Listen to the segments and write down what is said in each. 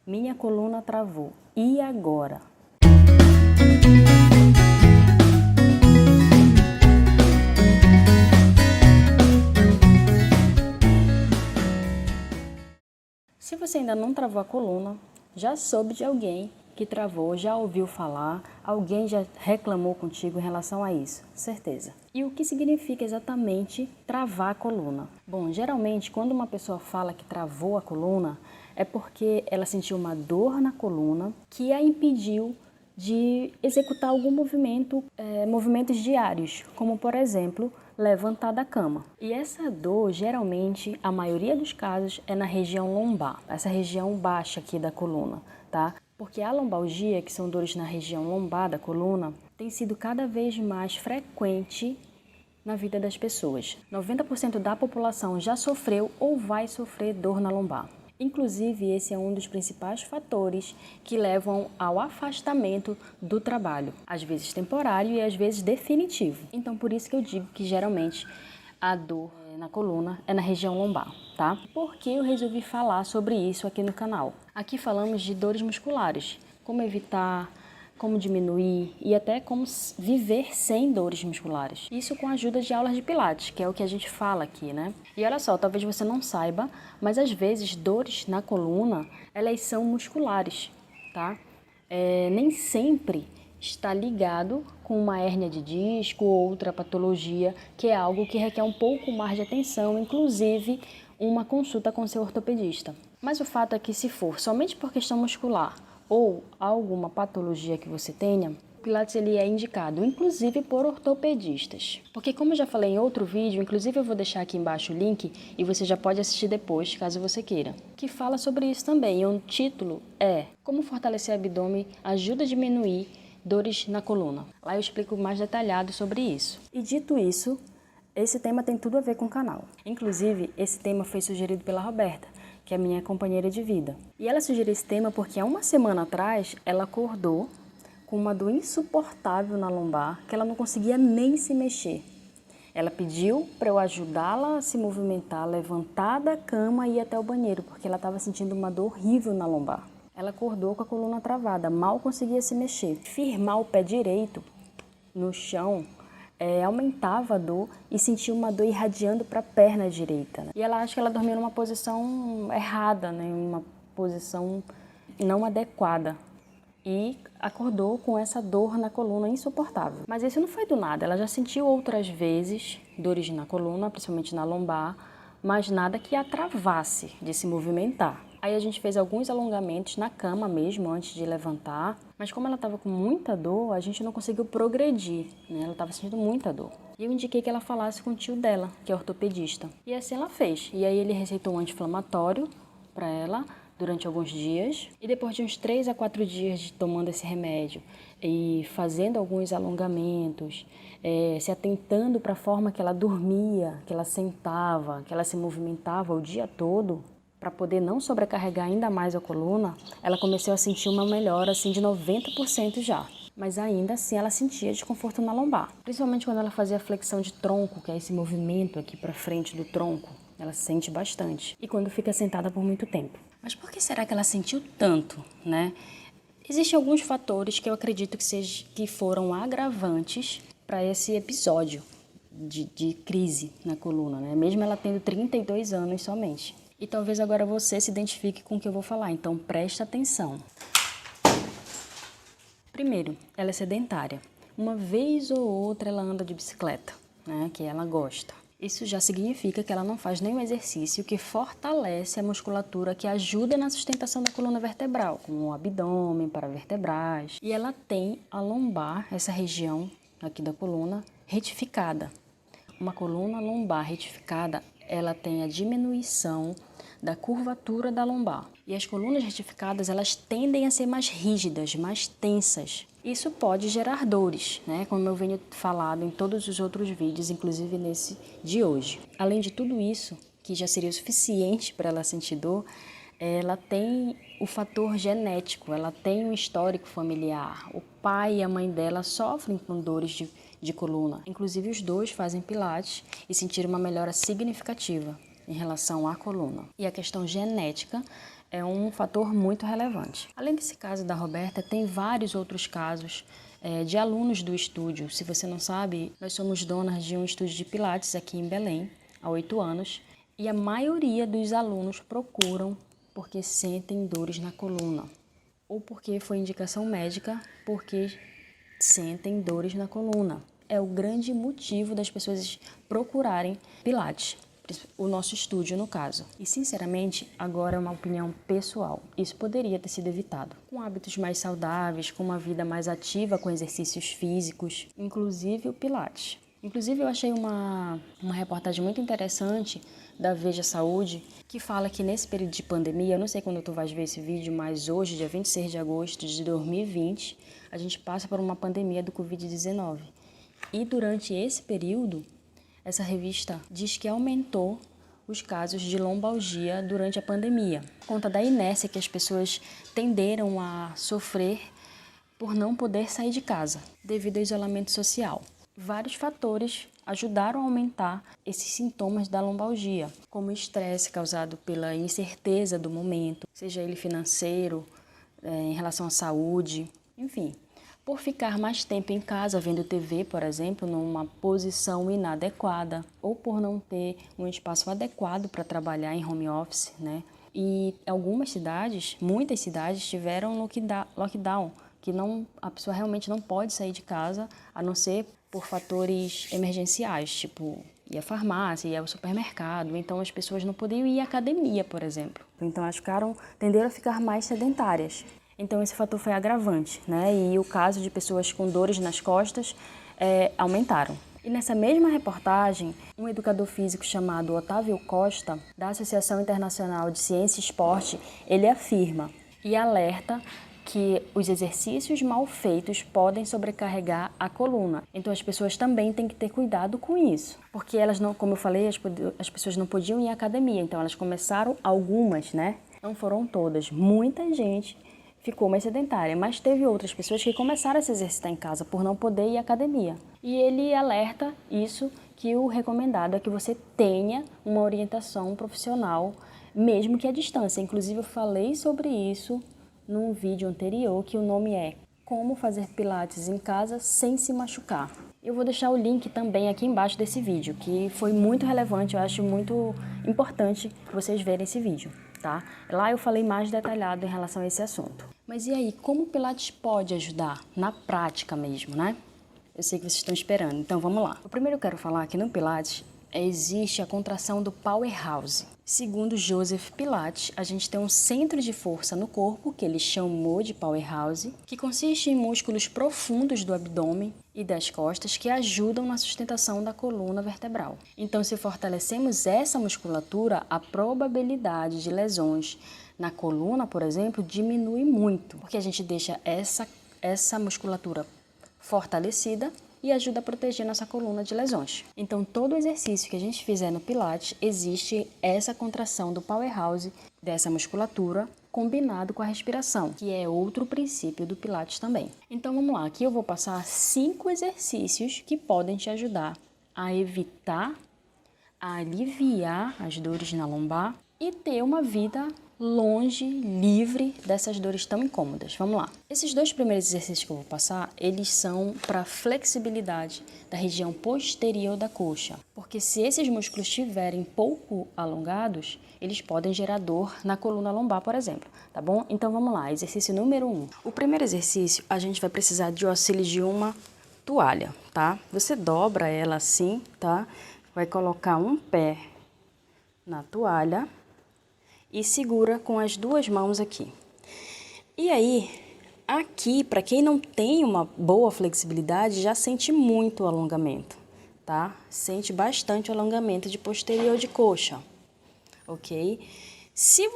Minha coluna travou. E agora? Se você ainda não travou a coluna, já soube de alguém que travou, já ouviu falar, alguém já reclamou contigo em relação a isso, certeza. E o que significa exatamente travar a coluna? Bom, geralmente quando uma pessoa fala que travou a coluna, é porque ela sentiu uma dor na coluna que a impediu de executar algum movimento, movimentos diários, como por exemplo, levantar da cama. E essa dor, geralmente, a maioria dos casos, é na região lombar, essa região baixa aqui da coluna, tá? Porque a lombalgia, que são dores na região lombar da coluna, tem sido cada vez mais frequente na vida das pessoas. 90% da população já sofreu ou vai sofrer dor na lombar. Inclusive, esse é um dos principais fatores que levam ao afastamento do trabalho, às vezes temporário e às vezes definitivo. Então, por isso que eu digo que geralmente a dor na coluna é na região lombar, tá? Por que eu resolvi falar sobre isso aqui no canal? Aqui falamos de dores musculares, como evitar, como diminuir e até como viver sem dores musculares. Isso com a ajuda de aulas de pilates, que é o que a gente fala aqui, né? E olha só, talvez você não saiba, mas às vezes dores na coluna, elas são musculares, tá? Nem sempre está ligado com uma hérnia de disco ou outra patologia, que é algo que requer um pouco mais de atenção, inclusive uma consulta com seu ortopedista. Mas o fato é que se for somente por questão muscular ou alguma patologia que você tenha, o Pilates ele é indicado, inclusive por ortopedistas. Porque como eu já falei em outro vídeo, inclusive eu vou deixar aqui embaixo o link e você já pode assistir depois, caso você queira, que fala sobre isso também. E o título é Como fortalecer o abdômen ajuda a diminuir dores na coluna. Lá eu explico mais detalhado sobre isso. E dito isso, esse tema tem tudo a ver com o canal. Inclusive, esse tema foi sugerido pela Roberta, que é minha companheira de vida. E ela sugeriu esse tema porque há uma semana atrás ela acordou com uma dor insuportável na lombar, que ela não conseguia nem se mexer. Ela pediu para eu ajudá-la a se movimentar, levantar da cama e ir até o banheiro, porque ela estava sentindo uma dor horrível na lombar. Ela acordou com a coluna travada, mal conseguia se mexer. Firmar o pé direito no chão aumentava a dor e sentia uma dor irradiando para a perna direita. Né? E ela acha que ela dormiu numa posição errada, né? Uma posição não adequada. E acordou com essa dor na coluna insuportável. Mas isso não foi do nada, ela já sentiu outras vezes dores na coluna, principalmente na lombar, mas nada que a travasse de se movimentar. Aí a gente fez alguns alongamentos na cama mesmo, antes de levantar, mas como ela estava com muita dor, a gente não conseguiu progredir, né? Ela estava sentindo muita dor. E eu indiquei que ela falasse com o tio dela, que é ortopedista. E assim ela fez. E aí ele receitou um anti-inflamatório para ela, durante alguns dias, e depois de uns 3 a 4 dias de tomando esse remédio e fazendo alguns alongamentos, se atentando para a forma que ela dormia, que ela sentava, que ela se movimentava o dia todo, para poder não sobrecarregar ainda mais a coluna, ela começou a sentir uma melhora assim, de 90% já. Mas ainda assim ela sentia desconforto na lombar, principalmente quando ela fazia a flexão de tronco, que é esse movimento aqui para frente do tronco. Ela sente bastante. E quando fica sentada por muito tempo. Mas por que será que ela sentiu tanto, né? Existem alguns fatores que eu acredito que foram agravantes para esse episódio de crise na coluna, né? Mesmo ela tendo 32 anos somente. E talvez agora você se identifique com o que eu vou falar, então presta atenção. Primeiro, ela é sedentária. Uma vez ou outra ela anda de bicicleta, né? Que ela gosta. Isso já significa que ela não faz nenhum exercício que fortalece a musculatura que ajuda na sustentação da coluna vertebral, como o abdômen, paravertebrais. E ela tem a lombar, essa região aqui da coluna, retificada. Uma coluna lombar retificada, ela tem a diminuição da curvatura da lombar. E as colunas retificadas, elas tendem a ser mais rígidas, mais tensas. Isso pode gerar dores, né? Como eu venho falado em todos os outros vídeos, inclusive nesse de hoje. Além de tudo isso, que já seria o suficiente para ela sentir dor, ela tem o fator genético, ela tem um histórico familiar. O pai e a mãe dela sofrem com dores de coluna. Inclusive os dois fazem pilates e sentiram uma melhora significativa em relação à coluna. E a questão genética é um fator muito relevante. Além desse caso da Roberta, tem vários outros casos de alunos do estúdio. Se você não sabe, nós somos donas de um estúdio de Pilates aqui em Belém, há 8 anos, e a maioria dos alunos procuram porque sentem dores na coluna, ou porque foi indicação médica, porque sentem dores na coluna. É o grande motivo das pessoas procurarem Pilates, o nosso estúdio no caso. E sinceramente, agora é uma opinião pessoal, isso poderia ter sido evitado. Com hábitos mais saudáveis, com uma vida mais ativa, com exercícios físicos, inclusive o Pilates. Inclusive eu achei uma reportagem muito interessante da Veja Saúde, que fala que nesse período de pandemia, eu não sei quando tu vais ver esse vídeo, mas hoje, dia 26 de agosto de 2020, a gente passa por uma pandemia do Covid-19. E durante esse período, essa revista diz que aumentou os casos de lombalgia durante a pandemia, por conta da inércia que as pessoas tenderam a sofrer por não poder sair de casa, devido ao isolamento social. Vários fatores ajudaram a aumentar esses sintomas da lombalgia, como o estresse causado pela incerteza do momento, seja ele financeiro, em relação à saúde, enfim. Por ficar mais tempo em casa vendo TV, por exemplo, numa posição inadequada, ou por não ter um espaço adequado para trabalhar em home office, né? E algumas cidades, muitas cidades, tiveram lockdown, que a pessoa realmente não pode sair de casa, a não ser por fatores emergenciais, tipo ir à farmácia, ir ao supermercado. Então as pessoas não podiam ir à academia, por exemplo. Então elas tenderam a ficar mais sedentárias. Então esse fator foi agravante, né? E o caso de pessoas com dores nas costas aumentaram. E nessa mesma reportagem, um educador físico chamado Otávio Costa, da Associação Internacional de Ciência e Esporte, ele afirma e alerta que os exercícios mal feitos podem sobrecarregar a coluna. Então as pessoas também têm que ter cuidado com isso. Porque elas não, como eu falei, as pessoas não podiam ir à academia, então elas começaram algumas, né? Não foram todas. Muita gente ficou mais sedentária, mas teve outras pessoas que começaram a se exercitar em casa por não poder ir à academia. E ele alerta isso, que o recomendado é que você tenha uma orientação profissional, mesmo que à distância. Inclusive eu falei sobre isso num vídeo anterior, que o nome é Como Fazer Pilates em Casa Sem Se Machucar. Eu vou deixar o link também aqui embaixo desse vídeo, que foi muito relevante, eu acho muito importante vocês verem esse vídeo, tá? Lá eu falei mais detalhado em relação a esse assunto. Mas e aí, como o Pilates pode ajudar na prática mesmo, né? Eu sei que vocês estão esperando, então vamos lá. O primeiro eu quero falar que no Pilates existe a contração do Powerhouse. Segundo Joseph Pilates, a gente tem um centro de força no corpo, que ele chamou de Powerhouse, que consiste em músculos profundos do abdômen e das costas que ajudam na sustentação da coluna vertebral. Então, se fortalecemos essa musculatura, a probabilidade de lesões na coluna, por exemplo, diminui muito, porque a gente deixa essa musculatura fortalecida e ajuda a proteger nossa coluna de lesões. Então, todo exercício que a gente fizer no Pilates, existe essa contração do Powerhouse, dessa musculatura, combinado com a respiração, que é outro princípio do Pilates também. Então, vamos lá. Aqui eu vou passar 5 exercícios que podem te ajudar a evitar, a aliviar as dores na lombar e ter uma vida longe, livre dessas dores tão incômodas. Vamos lá. Esses 2 primeiros exercícios que eu vou passar, eles são para flexibilidade da região posterior da coxa. Porque se esses músculos estiverem pouco alongados, eles podem gerar dor na coluna lombar, por exemplo, tá bom? Então vamos lá, exercício número 1. O primeiro exercício, a gente vai precisar de auxílio de uma toalha, tá? Você dobra ela assim, tá? Vai colocar um pé na toalha e segura com as 2 mãos aqui. E aí, aqui, para quem não tem uma boa flexibilidade, já sente muito o alongamento, tá? Sente bastante o alongamento de posterior de coxa, ok? Se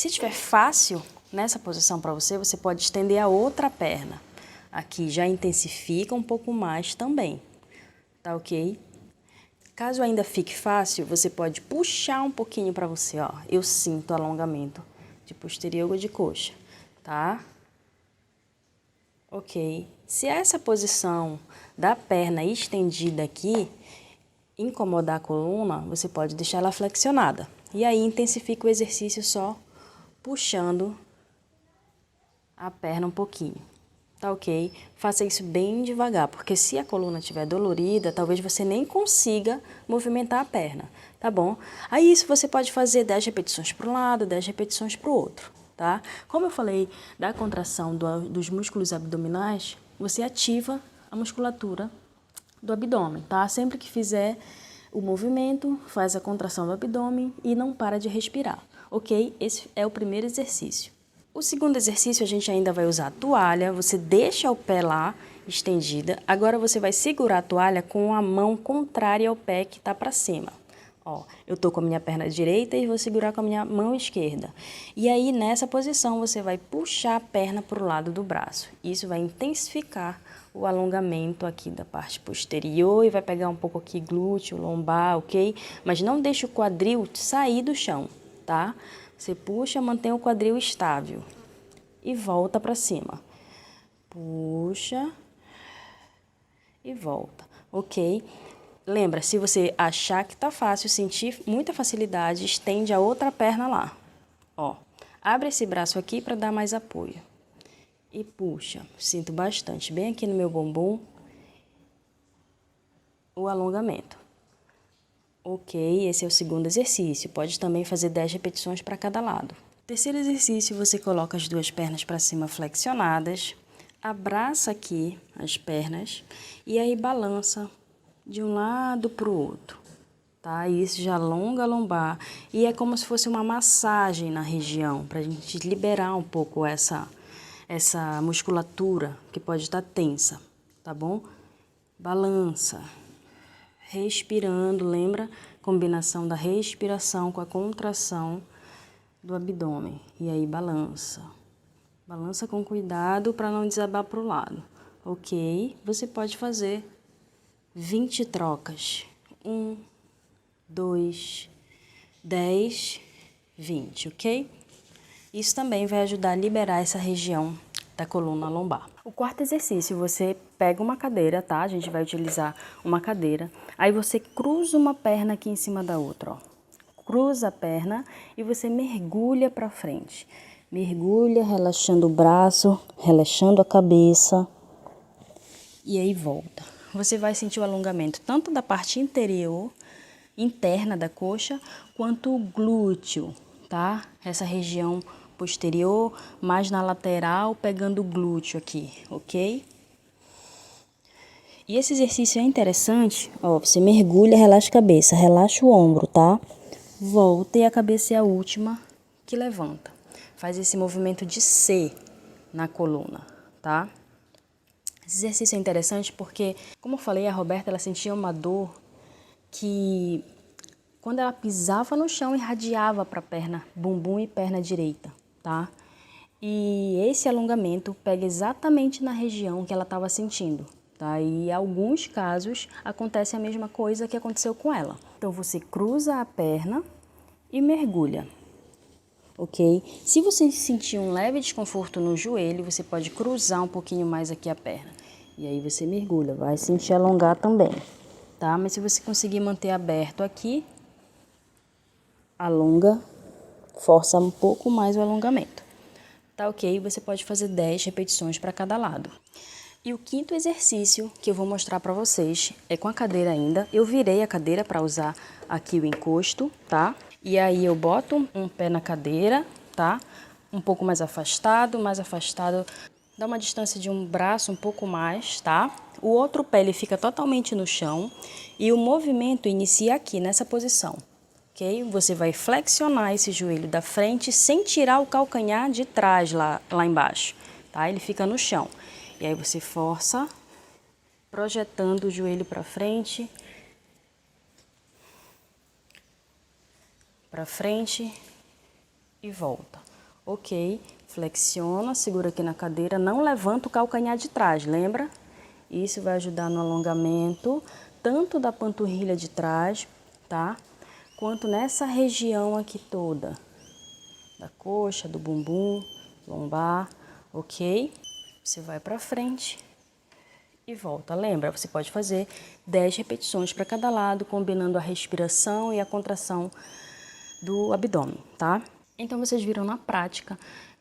estiver fácil nessa posição para você, você pode estender a outra perna. Aqui já intensifica um pouco mais também, tá ok? Caso ainda fique fácil, você pode puxar um pouquinho para você, ó. Eu sinto alongamento de posterior de coxa, tá? Ok. Se essa posição da perna estendida aqui incomodar a coluna, você pode deixar ela flexionada. E aí intensifica o exercício só puxando a perna um pouquinho. Tá ok? Faça isso bem devagar, porque se a coluna estiver dolorida, talvez você nem consiga movimentar a perna, tá bom? Aí isso você pode fazer 10 repetições para um lado, 10 repetições para o outro, tá? Como eu falei da contração dos músculos abdominais, você ativa a musculatura do abdômen, tá? Sempre que fizer o movimento, faz a contração do abdômen e não para de respirar, ok? Esse é o primeiro exercício. O segundo exercício a gente ainda vai usar a toalha, você deixa o pé lá, estendida. Agora você vai segurar a toalha com a mão contrária ao pé que está para cima. Ó, eu tô com a minha perna direita e vou segurar com a minha mão esquerda. E aí, nessa posição, você vai puxar a perna para o lado do braço. Isso vai intensificar o alongamento aqui da parte posterior e vai pegar um pouco aqui glúteo, lombar, ok? Mas não deixe o quadril sair do chão, tá? Você puxa, mantém o quadril estável e volta para cima. Puxa e volta, ok? Lembra, se você achar que tá fácil, sentir muita facilidade, estende a outra perna lá. Ó, abre esse braço aqui para dar mais apoio. E puxa, sinto bastante, bem aqui no meu bumbum, o alongamento. Ok, esse é o segundo exercício. Pode também fazer 10 repetições para cada lado. Terceiro exercício, você coloca as duas pernas para cima flexionadas, abraça aqui as pernas e aí balança de um lado para o outro, tá? Isso já alonga a lombar e é como se fosse uma massagem na região, para a gente liberar um pouco essa musculatura que pode estar tensa, tá bom? Balança. Respirando, lembra? Combinação da respiração com a contração do abdômen. E aí balança. Balança com cuidado para não desabar para o lado. Ok? Você pode fazer 20 trocas. 1, 2, 10, 20, ok? Isso também vai ajudar a liberar essa região da coluna lombar. O quarto exercício, você pega uma cadeira, tá? A gente vai utilizar uma cadeira. Aí você cruza uma perna aqui em cima da outra, ó. Cruza a perna e você mergulha para frente. Mergulha, relaxando o braço, relaxando a cabeça. E aí volta. Você vai sentir o alongamento tanto da parte interior, interna da coxa, quanto o glúteo, tá? Essa região posterior, mais na lateral, pegando o glúteo aqui, ok? E esse exercício é interessante, ó, você mergulha, relaxa a cabeça, relaxa o ombro, tá? Volta e a cabeça é a última que levanta. Faz esse movimento de C na coluna, tá? Esse exercício é interessante porque, como eu falei, a Roberta, ela sentia uma dor que, quando ela pisava no chão, irradiava para a perna, bumbum e perna direita, tá? E esse alongamento pega exatamente na região que ela estava sentindo, tá? E em alguns casos acontece a mesma coisa que aconteceu com ela. Então você cruza a perna e mergulha, ok? Se você sentir um leve desconforto no joelho, você pode cruzar um pouquinho mais aqui a perna. E aí você mergulha, vai sentir alongar também, tá? Mas se você conseguir manter aberto aqui, alonga, força um pouco mais o alongamento. Tá ok? Você pode fazer 10 repetições para cada lado. E o quinto exercício que eu vou mostrar para vocês é com a cadeira ainda. Eu virei a cadeira para usar aqui o encosto, tá? E aí eu boto um pé na cadeira, tá? Um pouco mais afastado, dá uma distância de um braço um pouco mais, tá? O outro pé ele fica totalmente no chão e o movimento inicia aqui nessa posição. Ok? Você vai flexionar esse joelho da frente sem tirar o calcanhar de trás lá embaixo, tá? Ele fica no chão. E aí você força, projetando o joelho para frente e volta. Ok? Flexiona, segura aqui na cadeira, não levanta o calcanhar de trás, lembra? Isso vai ajudar no alongamento, tanto da panturrilha de trás, tá? Quanto nessa região aqui toda, da coxa, do bumbum, lombar, ok? Você vai para frente e volta. Lembra, você pode fazer 10 repetições para cada lado, combinando a respiração e a contração do abdômen, tá? Então vocês viram na prática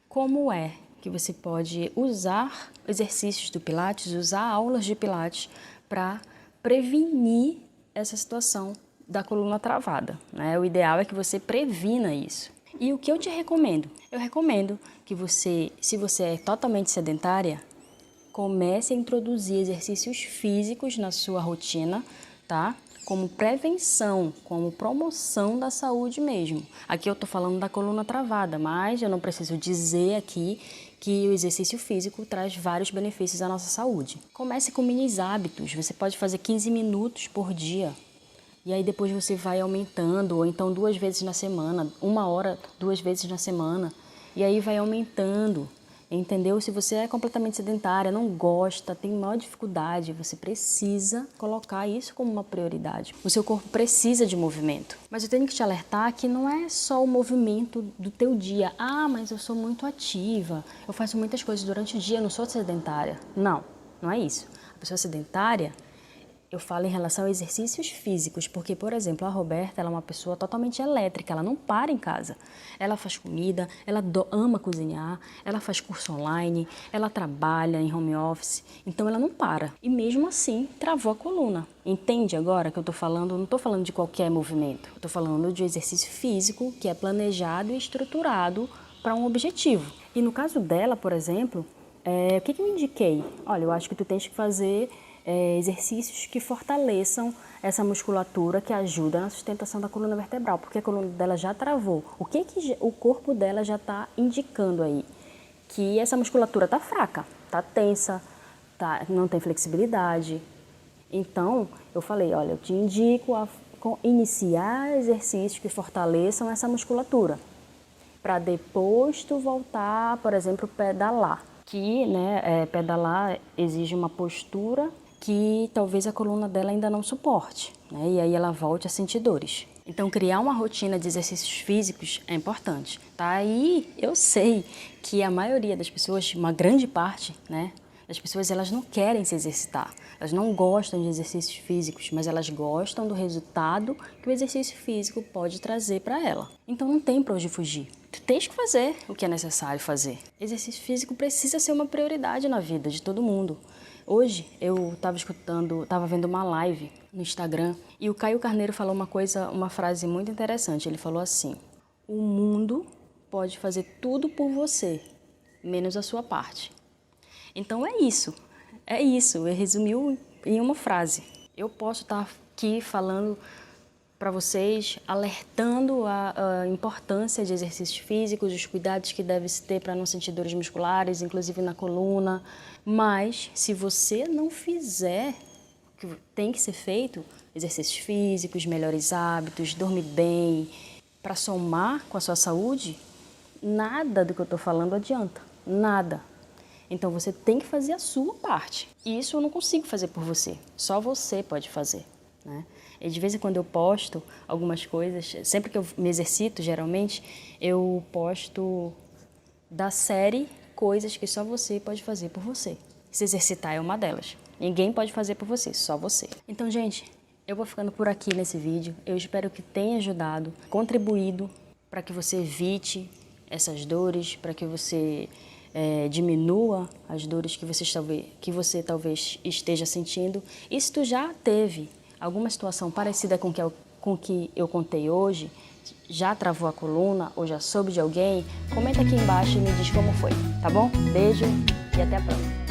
como é que você pode usar exercícios do Pilates, usar aulas de Pilates para prevenir essa situação da coluna travada, né? O ideal é que você previna isso. E o que eu te recomendo? Eu recomendo que você, se você é totalmente sedentária, comece a introduzir exercícios físicos na sua rotina, tá? Como prevenção, como promoção da saúde mesmo. Aqui eu estou falando da coluna travada, mas eu não preciso dizer aqui que o exercício físico traz vários benefícios à nossa saúde. Comece com mini hábitos, você pode fazer 15 minutos por dia. E aí depois você vai aumentando, ou então 2 vezes na semana, 1 hora, 2 vezes na semana. E aí vai aumentando, entendeu? Se você é completamente sedentária, não gosta, tem maior dificuldade, você precisa colocar isso como uma prioridade. O seu corpo precisa de movimento. Mas eu tenho que te alertar que não é só o movimento do teu dia. Ah, mas eu sou muito ativa, eu faço muitas coisas durante o dia, eu não sou sedentária. Não, não é isso. A pessoa sedentária, eu falo em relação a exercícios físicos, porque, por exemplo, a Roberta, ela é uma pessoa totalmente elétrica, ela não para em casa. Ela faz comida, ela ama cozinhar, ela faz curso online, ela trabalha em home office, então ela não para. E mesmo assim, travou a coluna. Entende agora que eu estou falando? Não estou falando de qualquer movimento, eu estou falando de exercício físico que é planejado e estruturado para um objetivo. E no caso dela, por exemplo, o que eu indiquei? Olha, eu acho que tu tens que fazer exercícios que fortaleçam essa musculatura que ajuda na sustentação da coluna vertebral, porque a coluna dela já travou. O que o corpo dela já está indicando aí? Que essa musculatura está fraca, está tensa, não tem flexibilidade. Então, eu falei, olha, eu te indico a iniciar exercícios que fortaleçam essa musculatura, para depois tu voltar, por exemplo, pedalar. Que pedalar exige uma postura que talvez a coluna dela ainda não suporte, né? E aí ela volte a sentir dores. Então, criar uma rotina de exercícios físicos é importante, tá? E eu sei que a maioria das pessoas, uma grande parte, né, das pessoas, elas não querem se exercitar, elas não gostam de exercícios físicos, mas elas gostam do resultado que o exercício físico pode trazer para ela. Então, não tem para onde fugir. Tu tens que fazer o que é necessário fazer. Exercício físico precisa ser uma prioridade na vida de todo mundo. Hoje eu estava vendo uma live no Instagram e o Caio Carneiro falou uma frase muito interessante. Ele falou assim: o mundo pode fazer tudo por você, menos a sua parte. Então é isso, ele resumiu em uma frase. Eu posso estar aqui falando para vocês, alertando a importância de exercícios físicos, os cuidados que deve se ter para não sentir dores musculares, inclusive na coluna. Mas se você não fizer o que tem que ser feito, exercícios físicos, melhores hábitos, dormir bem, para somar com a sua saúde, nada do que eu estou falando adianta, nada. Então você tem que fazer a sua parte. E isso eu não consigo fazer por você, só você pode fazer, né? E de vez em quando eu posto algumas coisas, sempre que eu me exercito, geralmente, eu posto da série coisas que só você pode fazer por você. Se exercitar é uma delas. Ninguém pode fazer por você, só você. Então, gente, eu vou ficando por aqui nesse vídeo. Eu espero que tenha ajudado, contribuído para que você evite essas dores, para que você diminua as dores que você talvez esteja sentindo. E se tu já teve alguma situação parecida com o que eu contei hoje, já travou a coluna ou já soube de alguém, comenta aqui embaixo e me diz como foi, tá bom? Beijo e até a próxima.